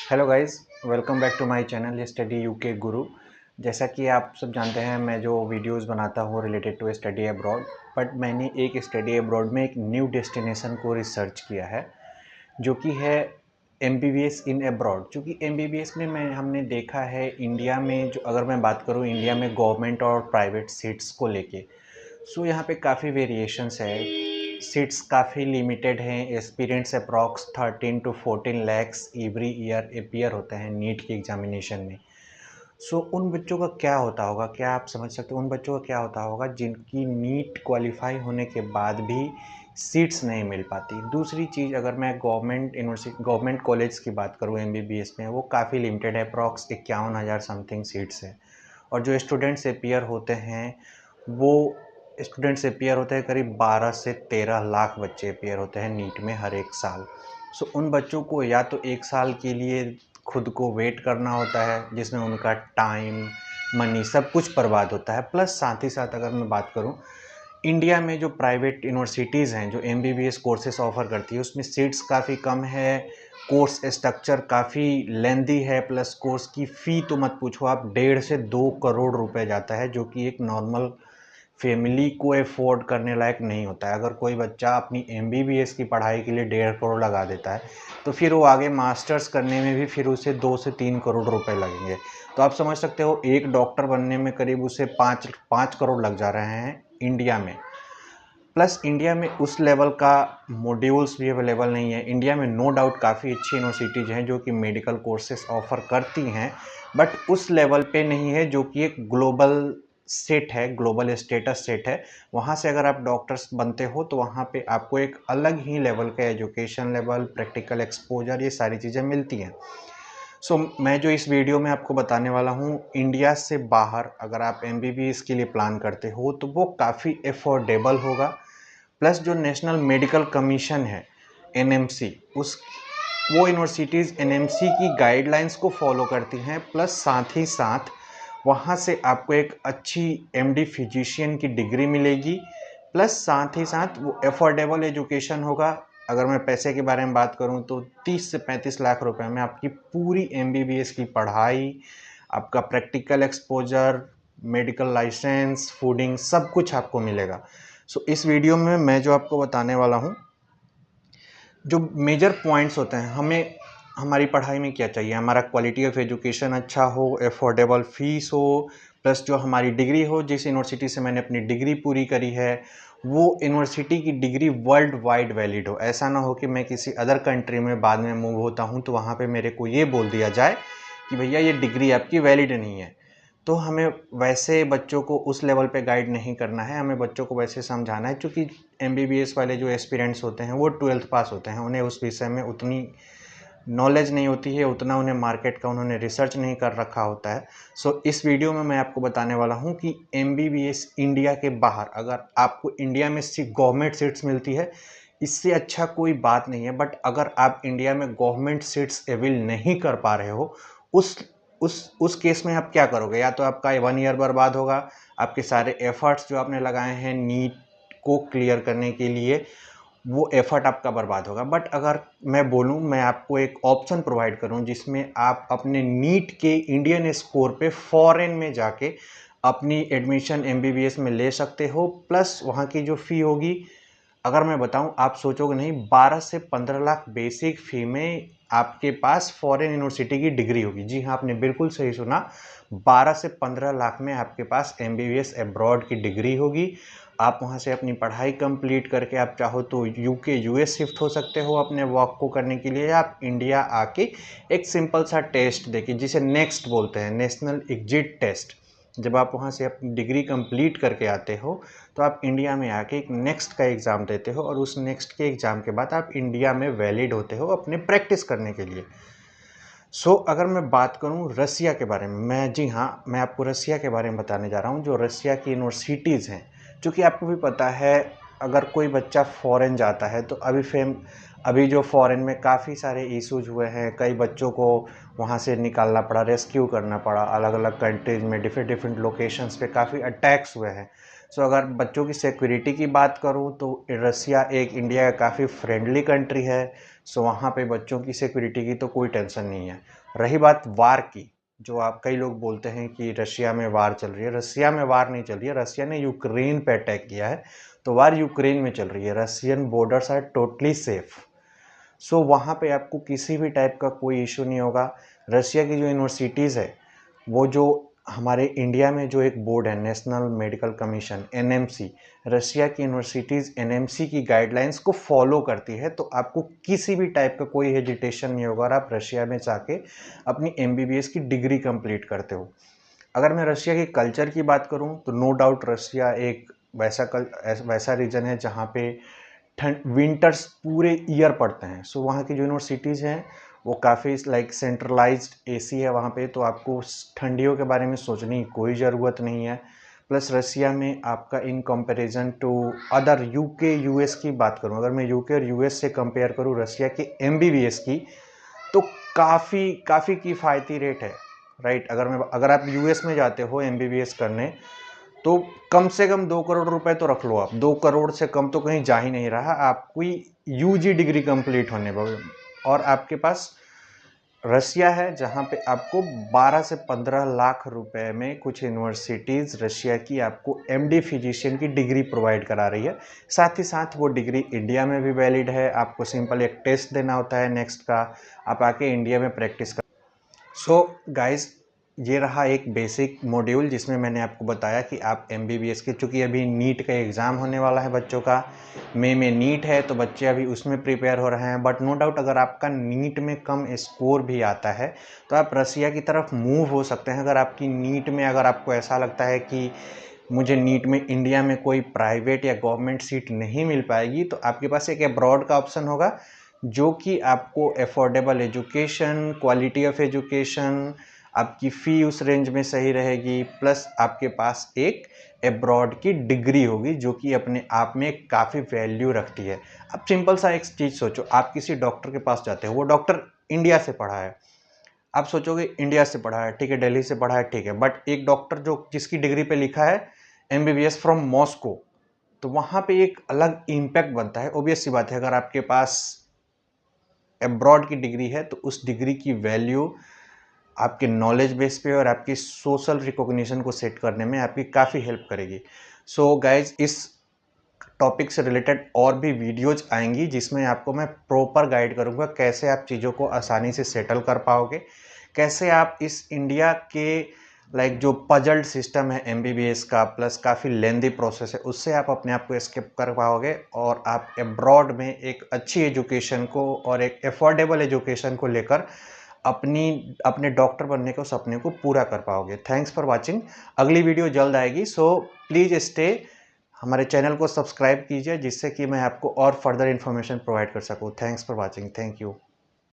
Hello guys, welcome back to my channel study UK Guru. जैसा कि आप सब जानते हैं, मैं जो वीडियोस बनाता हूँ related to study abroad, but मैंने एक स्टडी अब्रॉड में एक न्यू डेस्टिनेशन को रिसर्च किया है जो कि है एमबीबीएस इन अब्रॉड। क्योंकि एमबीबीएस में हमने देखा है इंडिया में, जो अगर मैं बात करूँ इंडिया में गवर्नमेंट और प्राइवेट सीट्स को लेके, सो यहाँ पे काफ़ी वेरिएशंस है। सीट्स काफ़ी लिमिटेड हैं। Aspirants approx 13 to 14 lakhs every year appear होते हैं नीट की एग्जामिनेशन में। सो उन बच्चों का क्या होता होगा, क्या आप समझ सकते हो उन बच्चों का क्या होता होगा जिनकी नीट क्वालिफाई होने के बाद भी सीट्स नहीं मिल पाती। दूसरी चीज़, अगर मैं गवर्नमेंट कॉलेज की बात करूँ एमबीबीएस में, वो काफ़ी लिमिटेड है, अप्रॉक्स 51,000 समथिंग सीट्स है। और जो स्टूडेंट्स अपीयर होते हैं वो स्टूडेंट्स अपीयर होते हैं करीब 12 से 13 लाख बच्चे अपीयर होते हैं नीट में हर एक साल। सो उन बच्चों को या तो एक साल के लिए खुद को वेट करना होता है, जिसमें उनका टाइम, मनी सब कुछ बर्बाद होता है। प्लस साथ ही साथ अगर मैं बात करूं, इंडिया में जो प्राइवेट यूनिवर्सिटीज़ हैं जो एमबीबीएस कोर्सेज ऑफ़र करती है, उसमें सीट्स काफ़ी कम है, कोर्स स्ट्रक्चर काफ़ी लेंदी है, प्लस कोर्स की फ़ी तो मत पूछो आप, 1.5 से 2 करोड़ रुपए जाता है, जो कि एक नॉर्मल फैमिली को अफोर्ड करने लायक नहीं होता है। अगर कोई बच्चा अपनी एमबीबीएस की पढ़ाई के लिए 1.5 करोड़ लगा देता है, तो फिर वो आगे मास्टर्स करने में भी फिर उसे 2 से 3 करोड़ रुपए लगेंगे। तो आप समझ सकते हो एक डॉक्टर बनने में करीब उसे 5 करोड़ लग जा रहे हैं इंडिया में। प्लस इंडिया में उस लेवल का मॉड्यूल्स भी अवेलेबल नहीं है। इंडिया में नो डाउट काफ़ी अच्छी यूनिवर्सिटीज़ हैं जो कि मेडिकल कोर्सेज ऑफ़र करती हैं, बट उस लेवल पे नहीं है जो कि एक ग्लोबल सेट है, ग्लोबल स्टेटस सेट है। वहाँ से अगर आप डॉक्टर्स बनते हो तो वहाँ पे आपको एक अलग ही लेवल का एजुकेशन लेवल, प्रैक्टिकल एक्सपोजर, ये सारी चीज़ें मिलती हैं। सो मैं जो इस वीडियो में आपको बताने वाला हूँ, इंडिया से बाहर अगर आप एमबीबीएस के लिए प्लान करते हो तो वो काफ़ी अफोर्डेबल होगा। प्लस जो नेशनल मेडिकल कमीशन है, एनएमसी, उस वो यूनिवर्सिटीज़ एनएमसी की गाइडलाइंस को फॉलो करती हैं। प्लस साथ ही साथ वहाँ से आपको एक अच्छी एमडी फिजिशियन की डिग्री मिलेगी। प्लस साथ ही साथ वो अफोर्डेबल एजुकेशन होगा। अगर मैं पैसे के बारे में बात करूँ तो 30 से 35 लाख रुपए में आपकी पूरी एमबीबीएस की पढ़ाई, आपका practical exposure, medical license, fooding, सब कुछ आपको मिलेगा। सो इस वीडियो में मैं जो आपको बताने वाला हूँ, जो मेजर पॉइंट्स होते हैं, हमें हमारी पढ़ाई में क्या चाहिए, हमारा क्वालिटी ऑफ एजुकेशन अच्छा हो, अफोर्डेबल फीस हो, प्लस जो हमारी डिग्री हो, जिस यूनिवर्सिटी से मैंने अपनी डिग्री पूरी करी है वो यूनिवर्सिटी की डिग्री वर्ल्ड वाइड वैलिड हो। ऐसा ना हो कि मैं किसी अदर कंट्री में बाद में मूव होता हूँ तो वहाँ पे मेरे को ये बोल दिया जाए कि भैया ये डिग्री आपकी वैलिड नहीं है। तो हमें वैसे बच्चों को उस लेवल पे गाइड नहीं करना है, हमें बच्चों को वैसे समझाना है। क्योंकि एमबीबीएस वाले जो एस्पिरेंट्स होते हैं वो 12th पास होते हैं, उन्हें उस विषय में उतनी नॉलेज नहीं होती है, उतना उन्हें मार्केट का उन्होंने रिसर्च नहीं कर रखा होता है। सो इस वीडियो में मैं आपको बताने वाला हूँ कि एमबीबीएस इंडिया के बाहर अगर आपको इंडिया में सिर्फ गवर्नमेंट सीट्स मिलती है, इससे अच्छा कोई बात नहीं है। बट अगर आप इंडिया में गवर्नमेंट सीट्स अवेल नहीं कर पा रहे हो, उस उस केस में आप क्या करोगे? या तो आपका 1 ईयर बर्बाद होगा, आपके सारे एफर्ट्स जो आपने लगाए हैं नीट को क्लियर करने के लिए, वो एफर्ट आपका बर्बाद होगा। बट अगर मैं बोलूँ, मैं आपको एक ऑप्शन प्रोवाइड करूँ जिसमें आप अपने नीट के इंडियन स्कोर पे फॉरेन में जाके अपनी एडमिशन एमबीबीएस में ले सकते हो। प्लस वहाँ की जो फ़ी होगी, अगर मैं बताऊं, आप सोचोगे नहीं, 12 से 15 लाख बेसिक फ़ी में आपके पास फॉरेन यूनिवर्सिटी की डिग्री होगी। जी हाँ, आपने बिल्कुल सही सुना, 12 से 15 लाख में आपके पास एमबीबीएस अब्रॉड की डिग्री होगी। आप वहाँ से अपनी पढ़ाई कंप्लीट करके आप चाहो तो यूके यूएस शिफ्ट हो सकते हो अपने वर्क को करने के लिए। आप इंडिया आके एक सिंपल सा टेस्ट देके, जिसे नेक्स्ट बोलते हैं, नेशनल एग्जिट टेस्ट, जब आप वहाँ से अपनी डिग्री कंप्लीट करके आते हो तो आप इंडिया में आके एक नेक्स्ट का एग्ज़ाम देते हो, और उस नेक्स्ट के एग्ज़ाम के बाद आप इंडिया में वैलिड होते हो अपने प्रैक्टिस करने के लिए। अगर मैं बात करूं रसिया के बारे में, जी हाँ, मैं आपको रसिया के बारे में बताने जा रहा हूं। जो रसिया की यूनिवर्सिटीज़ हैं, चूँकि आपको भी पता है, अगर कोई बच्चा फ़ॉरेन जाता है तो अभी जो फ़ॉरेन में काफ़ी सारे इश्यूज हुए हैं, कई बच्चों को वहाँ से निकालना पड़ा, रेस्क्यू करना पड़ा, अलग अलग कंट्रीज़ में डिफरेंट डिफरेंट लोकेशंस पे काफ़ी अटैक्स हुए हैं। अगर बच्चों की सिक्योरिटी की बात करूँ तो रसिया एक इंडिया का काफ़ी फ्रेंडली कंट्री है। सो वहाँ पे बच्चों की सिक्योरिटी की तो कोई टेंशन नहीं है। रही बात वार की, जो आप कई लोग बोलते हैं कि रशिया में वार चल रही है, रशिया में वार नहीं चल रही है, रशिया ने यूक्रेन पे अटैक किया है, तो वार यूक्रेन में चल रही है। Russian borders are totally safe. So वहाँ पे आपको किसी भी टाइप का कोई इशू नहीं होगा। रशिया की जो यूनिवर्सिटीज़ है, वो जो हमारे इंडिया में जो एक बोर्ड है national medical commission NMC, Russia की यूनिवर्सिटीज़ एनएमसी की गाइडलाइंस को फॉलो करती है, तो आपको किसी भी टाइप का कोई हेजिटेशन नहीं होगा और आप रशिया में जाके अपनी एमबीबीएस की डिग्री कंप्लीट करते हो। अगर मैं रशिया के कल्चर की बात करूं तो नो डाउट रशिया एक वैसा रीजन है जहां पे ठंड विंटर्स पूरे ईयर पड़ते हैं। सो वहाँ की जो यूनिवर्सिटीज़ हैं वो काफ़ी लाइक सेंट्रलाइज्ड एसी है वहाँ पे, तो आपको ठंडियों के बारे में सोचने की कोई ज़रूरत नहीं है। प्लस रशिया में आपका in comparison to other UK US की बात करूँ, अगर मैं यूके और यूएस से कंपेयर करूँ रशिया के एमबीबीएस की, तो काफ़ी काफ़ी किफ़ायती रेट है, राइट। अगर आप यूएस में जाते हो एमबीबीएस करने, तो कम से कम 2 करोड़ रुपए तो रख लो आप। 2 करोड़ से कम तो कहीं जा ही नहीं रहा आपकी यूजी डिग्री कंप्लीट होने पर। और आपके पास रशिया है जहां पे आपको 12 से 15 लाख रुपए में कुछ यूनिवर्सिटीज़ रशिया की आपको एमडी फिजिशियन की डिग्री प्रोवाइड करा रही है। साथ ही साथ वो डिग्री इंडिया में भी वैलिड है। आपको सिंपल एक टेस्ट देना होता है नेक्स्ट का, आप आके इंडिया में प्रैक्टिस कर। सो गाइस, ये रहा एक बेसिक मॉड्यूल जिसमें मैंने आपको बताया कि आप एमबीबीएस के, चूँकि अभी नीट का एग्ज़ाम होने वाला है बच्चों का, मई में नीट है, तो बच्चे अभी उसमें प्रिपेयर हो रहे हैं। बट नो डाउट अगर आपका नीट में कम स्कोर भी आता है तो आप रसिया की तरफ मूव हो सकते हैं। अगर आपकी नीट में, अगर आपको ऐसा लगता है कि मुझे नीट में इंडिया में कोई प्राइवेट या गवर्नमेंट सीट नहीं मिल पाएगी, तो आपके पास एक अब्रॉड का ऑप्शन होगा जो कि आपको affordable education, quality of education, आपकी फ़ी उस रेंज में सही रहेगी, प्लस आपके पास एक अब्रॉड की डिग्री होगी जो कि अपने आप में काफ़ी वैल्यू रखती है। अब सिंपल सा एक चीज़ सोचो, आप किसी डॉक्टर के पास जाते हो, वो डॉक्टर इंडिया से पढ़ा है। आप सोचोगे इंडिया से पढ़ा है, ठीक है, दिल्ली से पढ़ा है, ठीक है, बट एक डॉक्टर जो जिसकी डिग्री पे लिखा है एमबीबीएस फ्रॉम मॉस्को, तो वहाँ पे एक अलग इम्पैक्ट बनता है। ऑब्वियस सी बात है, अगर आपके पास अब्रॉड की डिग्री है तो उस डिग्री की वैल्यू आपके नॉलेज बेस पे और आपकी सोशल रिकॉग्निशन को सेट करने में आपकी काफ़ी हेल्प करेगी। सो गाइज, इस टॉपिक से रिलेटेड और भी वीडियोज आएंगी जिसमें आपको मैं प्रॉपर गाइड करूँगा कैसे आप चीज़ों को आसानी से सेटल कर पाओगे, कैसे आप इस इंडिया के लाइक जो पजल्ड सिस्टम है एमबीबीएस का, प्लस काफ़ी लेंदी प्रोसेस है, उससे आप अपने आप को एस्केप कर पाओगे और आप अब्रॉड में एक अच्छी एजुकेशन को और एक अफोर्डेबल एजुकेशन को लेकर अपने डॉक्टर बनने के सपने को पूरा कर पाओगे। Thanks for watching. अगली वीडियो जल्द आएगी, सो प्लीज़ स्टे, हमारे चैनल को सब्सक्राइब कीजिए जिससे कि मैं आपको और फर्दर इन्फॉर्मेशन प्रोवाइड कर सकूँ। Thanks for watching. Thank you.